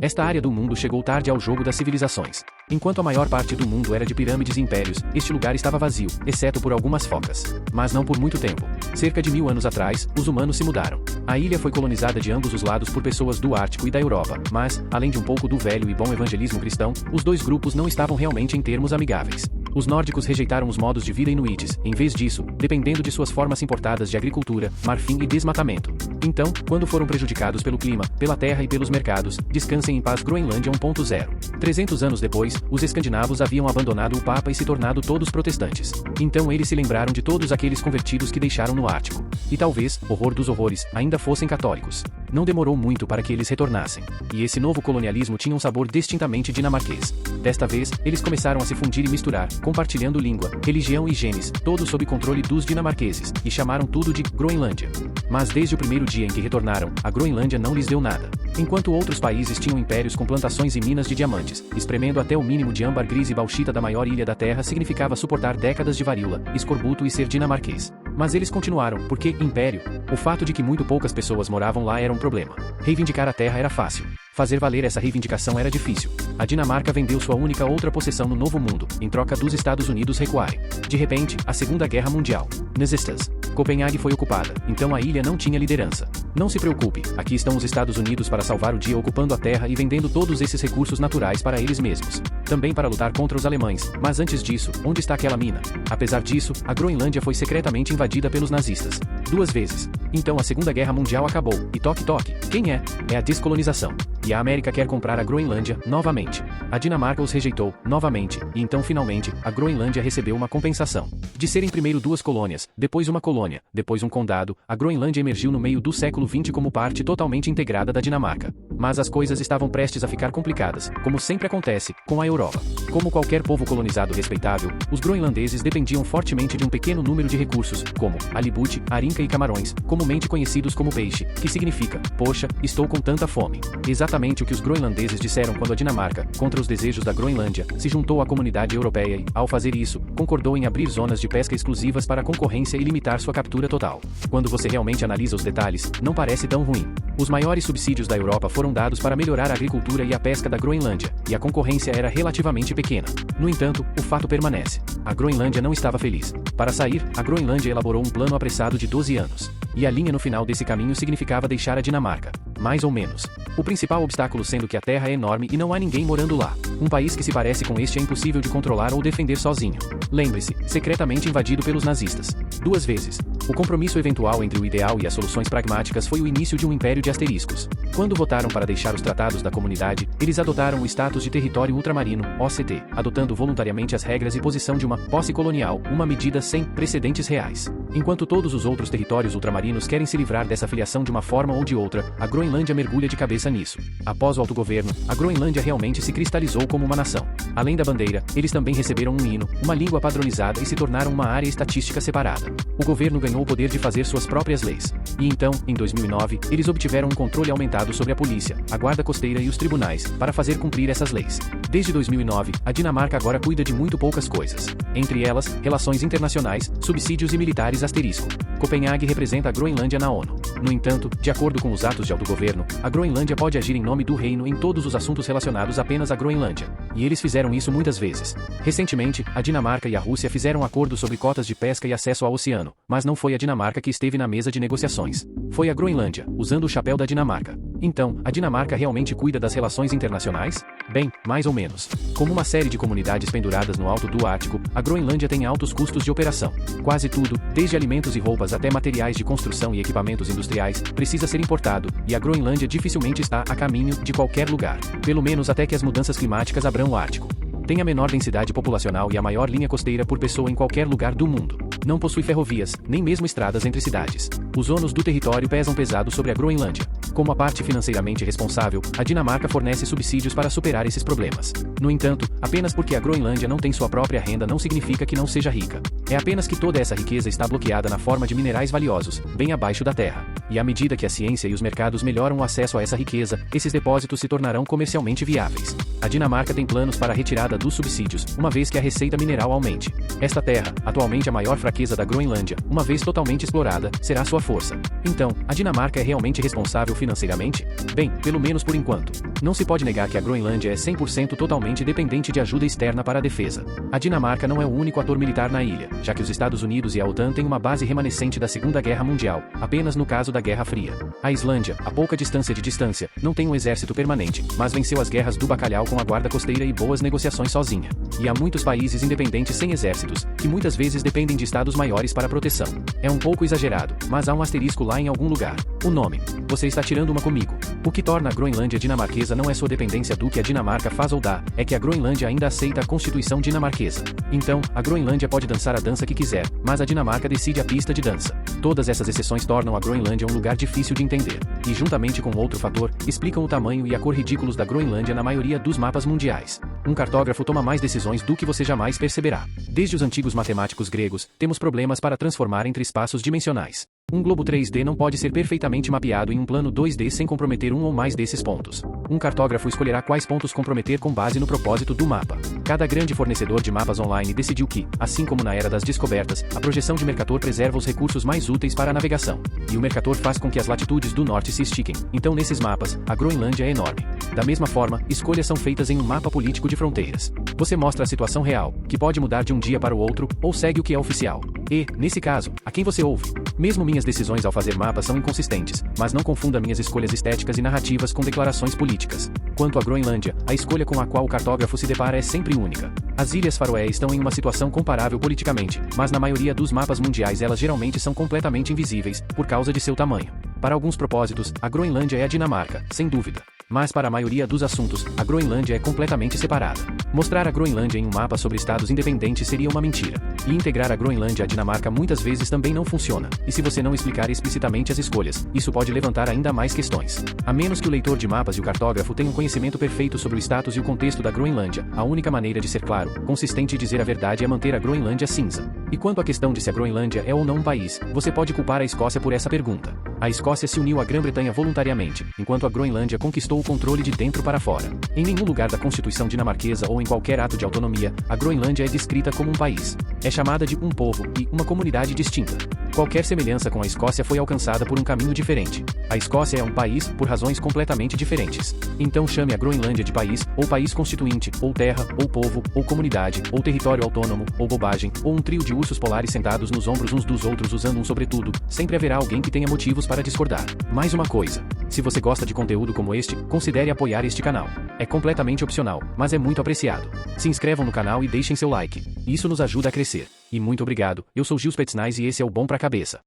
Esta área do mundo chegou tarde ao jogo das civilizações. Enquanto a maior parte do mundo era de pirâmides e impérios, este lugar estava vazio, exceto por algumas focas. Mas não por muito tempo. Cerca de 1000 anos atrás, os humanos se mudaram. A ilha foi colonizada de ambos os lados por pessoas do Ártico e da Europa, mas, além de um pouco do velho e bom evangelismo cristão, os dois grupos não estavam realmente em termos amigáveis. Os nórdicos rejeitaram os modos de vida inuites, em vez disso, dependendo de suas formas importadas de agricultura, marfim e desmatamento. Então, quando foram prejudicados pelo clima, pela terra e pelos mercados, descansem em paz Groenlândia 1.0. 300 anos depois, os escandinavos haviam abandonado o Papa e se tornado todos protestantes. Então eles se lembraram de todos aqueles convertidos que deixaram no Ártico. E talvez, horror dos horrores, ainda fossem católicos. Não demorou muito para que eles retornassem. E esse novo colonialismo tinha um sabor distintamente dinamarquês. Desta vez, eles começaram a se fundir e misturar, compartilhando língua, religião e genes, todos sob controle dos dinamarqueses, e chamaram tudo de Groenlândia. Mas desde o primeiro dia em que retornaram, a Groenlândia não lhes deu nada. Enquanto outros países tinham impérios com plantações e minas de diamantes, espremendo até o mínimo de âmbar gris e bauxita da maior ilha da Terra significava suportar décadas de varíola, escorbuto e ser dinamarquês. Mas eles continuaram, porque, império, o fato de que muito poucas pessoas moravam lá era um problema. Reivindicar a terra era fácil. Fazer valer essa reivindicação era difícil. A Dinamarca vendeu sua única outra possessão no Novo Mundo, em troca dos Estados Unidos recuarem. De repente, a Segunda Guerra Mundial. Nazistas. Copenhague foi ocupada, então a ilha não tinha liderança. Não se preocupe, aqui estão os Estados Unidos para salvar o dia ocupando a terra e vendendo todos esses recursos naturais para eles mesmos. Também para lutar contra os alemães, mas antes disso, onde está aquela mina? Apesar disso, a Groenlândia foi secretamente invadida pelos nazistas. 2 vezes. Então a Segunda Guerra Mundial acabou, e toque, quem é? É a descolonização. E a América quer comprar a Groenlândia, novamente. A Dinamarca os rejeitou, novamente, e então finalmente, a Groenlândia recebeu uma compensação. De serem primeiro 2 colônias, depois uma colônia, depois um condado, a Groenlândia emergiu no meio do século XX como parte totalmente integrada da Dinamarca. Mas as coisas estavam prestes a ficar complicadas, como sempre acontece, com a Europa. Como qualquer povo colonizado respeitável, os groenlandeses dependiam fortemente de um pequeno número de recursos, como halibut, arinca e camarões, comumente conhecidos como peixe, que significa, poxa, estou com tanta fome. Exatamente o que os groenlandeses disseram quando a Dinamarca, contra os desejos da Groenlândia, se juntou à comunidade europeia e, ao fazer isso, concordou em abrir zonas de pesca exclusivas para a concorrência e limitar sua captura total. Quando você realmente analisa os detalhes, não parece tão ruim. Os maiores subsídios da Europa foram dados para melhorar a agricultura e a pesca da Groenlândia, e a concorrência era relativamente pequena. No entanto, o fato permanece. A Groenlândia não estava feliz. Para sair, a Groenlândia elaborou um plano apressado de 12 anos. E a linha no final desse caminho significava deixar a Dinamarca. Mais ou menos. O principal obstáculo sendo que a terra é enorme e não há ninguém morando lá. Um país que se parece com este é impossível de controlar ou defender sozinho. Lembre-se, secretamente invadido pelos nazistas. 2 vezes. O compromisso eventual entre o ideal e as soluções pragmáticas foi o início de um império de asteriscos. Quando votaram para deixar os tratados da comunidade, eles adotaram o status de território ultramarino, OCT, adotando voluntariamente as regras e posição de uma posse colonial, uma medida sem precedentes reais. Enquanto todos os outros territórios ultramarinos querem se livrar dessa filiação de uma forma ou de outra, a Groenlândia mergulha de cabeça nisso. Após o autogoverno, a Groenlândia realmente se cristalizou como uma nação. Além da bandeira, eles também receberam um hino, uma língua padronizada e se tornaram uma área estatística separada. O governo ganhou o poder de fazer suas próprias leis. E então, em 2009, eles obtiveram um controle aumentado sobre a polícia, a guarda costeira e os tribunais, para fazer cumprir essas leis. Desde 2009, a Dinamarca agora cuida de muito poucas coisas. Entre elas, relações internacionais, subsídios e militares asterisco. Copenhague representa a Groenlândia na ONU. No entanto, de acordo com os atos de autogoverno, a Groenlândia pode agir em nome do reino em todos os assuntos relacionados apenas à Groenlândia. E eles fizeram isso muitas vezes. Recentemente, a Dinamarca e a Rússia fizeram acordos sobre cotas de pesca e acesso ao oceano, mas não foi a Dinamarca que esteve na mesa de negociações. Foi a Groenlândia, usando o chapéu da Dinamarca. Então, a Dinamarca realmente cuida das relações internacionais? Bem, mais ou menos. Como uma série de comunidades penduradas no alto do Ártico, a Groenlândia tem altos custos de operação. Quase tudo, desde alimentos e roupas até materiais de construção e equipamentos industriais, precisa ser importado, e a Groenlândia dificilmente está a caminho de qualquer lugar. Pelo menos até que as mudanças climáticas abram o Ártico. Tem a menor densidade populacional e a maior linha costeira por pessoa em qualquer lugar do mundo. Não possui ferrovias, nem mesmo estradas entre cidades. Os ônus do território pesam pesado sobre a Groenlândia. Como a parte financeiramente responsável, a Dinamarca fornece subsídios para superar esses problemas. No entanto, apenas porque a Groenlândia não tem sua própria renda não significa que não seja rica. É apenas que toda essa riqueza está bloqueada na forma de minerais valiosos, bem abaixo da terra. E à medida que a ciência e os mercados melhoram o acesso a essa riqueza, esses depósitos se tornarão comercialmente viáveis. A Dinamarca tem planos para a retirada dos subsídios, uma vez que a receita mineral aumente. Esta terra, atualmente a maior fraqueza da Groenlândia, uma vez totalmente explorada, será sua força. Então, a Dinamarca é realmente responsável financeiramente? Bem, pelo menos por enquanto. Não se pode negar que a Groenlândia é 100% totalmente dependente de ajuda externa para a defesa. A Dinamarca não é o único ator militar na ilha, já que os Estados Unidos e a OTAN têm uma base remanescente da Segunda Guerra Mundial, apenas no caso da Guerra Fria. A Islândia, a pouca distância, não tem um exército permanente, mas venceu as guerras do bacalhau com a guarda costeira e boas negociações sozinha. E há muitos países independentes sem exércitos, que muitas vezes dependem de estados maiores para proteção. É um pouco exagerado, mas há um asterisco lá em algum lugar. O nome. Você está tirando uma comigo. O que torna a Groenlândia dinamarquesa não é sua dependência do que a Dinamarca faz ou dá, é que a Groenlândia ainda aceita a Constituição dinamarquesa. Então, a Groenlândia pode dançar a dança que quiser, mas a Dinamarca decide a pista de dança. Todas essas exceções tornam a Groenlândia um lugar difícil de entender. E juntamente com outro fator, explicam o tamanho e a cor ridículos da Groenlândia na maioria dos mapas mundiais. Um cartógrafo toma mais decisões do que você jamais perceberá. Desde os antigos matemáticos gregos, temos problemas para transformar entre espaços dimensionais. Um globo 3D não pode ser perfeitamente mapeado em um plano 2D sem comprometer um ou mais desses pontos. Um cartógrafo escolherá quais pontos comprometer com base no propósito do mapa. Cada grande fornecedor de mapas online decidiu que, assim como na era das descobertas, a projeção de Mercator preserva os recursos mais úteis para a navegação. E o Mercator faz com que as latitudes do norte se estiquem. Então nesses mapas, a Groenlândia é enorme. Da mesma forma, escolhas são feitas em um mapa político de fronteiras. Você mostra a situação real, que pode mudar de um dia para o outro, ou segue o que é oficial. E, nesse caso, a quem você ouve? Mesmo minhas decisões ao fazer mapas são inconsistentes, mas não confunda minhas escolhas estéticas e narrativas com declarações políticas. Quanto à Groenlândia, a escolha com a qual o cartógrafo se depara é sempre única. As Ilhas Faroé estão em uma situação comparável politicamente, mas na maioria dos mapas mundiais elas geralmente são completamente invisíveis, por causa de seu tamanho. Para alguns propósitos, a Groenlândia é a Dinamarca, sem dúvida. Mas para a maioria dos assuntos, a Groenlândia é completamente separada. Mostrar a Groenlândia em um mapa sobre estados independentes seria uma mentira. E integrar a Groenlândia à Dinamarca muitas vezes também não funciona. E se você não explicar explicitamente as escolhas, isso pode levantar ainda mais questões. A menos que o leitor de mapas e o cartógrafo tenham conhecimento perfeito sobre o status e o contexto da Groenlândia, a única maneira de ser claro, consistente e dizer a verdade é manter a Groenlândia cinza. E quanto à questão de se a Groenlândia é ou não um país, você pode culpar a Escócia por essa pergunta. A Escócia se uniu à Grã-Bretanha voluntariamente, enquanto a Groenlândia conquistou o controle de dentro para fora. Em nenhum lugar da Constituição dinamarquesa ou em qualquer ato de autonomia, a Groenlândia é descrita como um país. É chamada de um povo e uma comunidade distinta. Qualquer semelhança com a Escócia foi alcançada por um caminho diferente. A Escócia é um país, por razões completamente diferentes. Então chame a Groenlândia de país, ou país constituinte, ou terra, ou povo, ou comunidade, ou território autônomo, ou bobagem, ou um trio de ursos polares sentados nos ombros uns dos outros usando um sobretudo. Sempre haverá alguém que tenha motivos para discordar. Mais uma coisa. Se você gosta de conteúdo como este, considere apoiar este canal. É completamente opcional, mas é muito apreciado. Se inscrevam no canal e deixem seu like. Isso nos ajuda a crescer. E muito obrigado, eu sou Gils Petsnais e esse é o Bom Pra Cabeça.